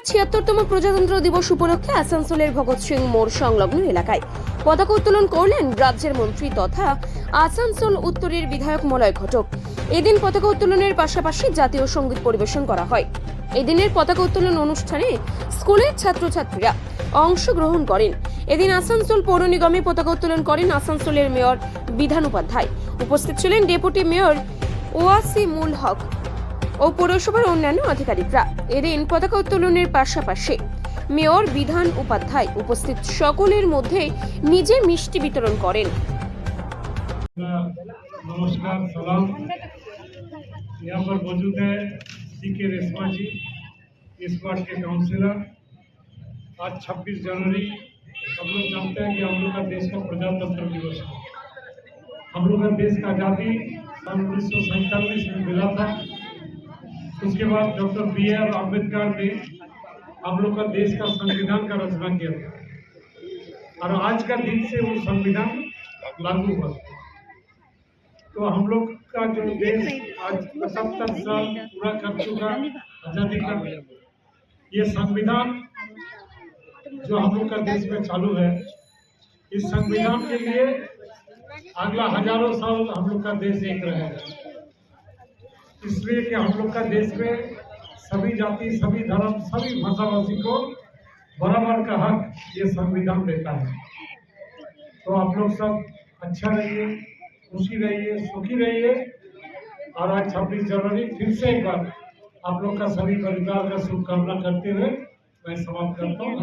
76তম প্রজাতন্ত্র দিবস উপলক্ষে আসানসোলের ভগৎ সিং মোড় সংলগ্ন এলাকায় পতাকা উত্তোলন করলেন রাজ্যের মন্ত্রী তথা আসানসোল উত্তরের বিধায়ক মলয় ঘটক। এদিন পতাকা উত্তোলনের পাশাপাশি জাতীয় সঙ্গীত পরিবেশন করা হয়। এদিনের পতাকা উত্তোলন অনুষ্ঠানে স্কুলের ছাত্রছাত্রীরা অংশগ্রহণ করেন। এদিন আসানসোল পৌর নিগমে পতাকা উত্তোলন করেন আসানসোলের মেয়র বিধান উপাধ্যায়। উপস্থিত ছিলেন ডেপুটি মেয়র ওয়াসিমুল হক ও পৌরসভার অন্যান্য আধিকারিকরা। এদিন পতাকা উত্তোলনের পাশাপাশি মেয়র বিধান উপাধ্যায় উপস্থিত সকলের মধ্যে নিজে মিষ্টি বিতরণ করেন। नमस्कार, सलाम। यहाँ पर मौजूद है सीके रेशमा जी, इस वार्ड के काउंसिलर। आज 26 जनवरी हम लोग जानते हैं कि हम लोग का देश का प्रजातंत्र दिवस है। हम लोग का देश का आज़ादी सन 1947 में मिला था। उसके बाद डॉक्टर BR अम्बेडकर ने हम लोग का देश का संविधान का रचना किया था और आज का दिन से वो संविधान लागू हुआ। तो हम लोग का जो देश आज 75 साल पूरा कर चुका आज़ादी का, ये संविधान जो हम लोग का देश में चालू है, इस संविधान के लिए अगला हजारों साल हम लोग का देश एक रहेगा। इसलिए कि हम लोग का देश में सभी जाति, सभी धर्म, सभी भाषाभाषी को बराबर का हक ये संविधान देता है। तो आप लोग सब अच्छा रहिए, खुशी रहिए, सुखी रहिए। और आज 26 जनवरी फिर से एक बार आप लोग का सभी परिवार का शुभकामना करते हुए मैं समाप्त करता हूँ।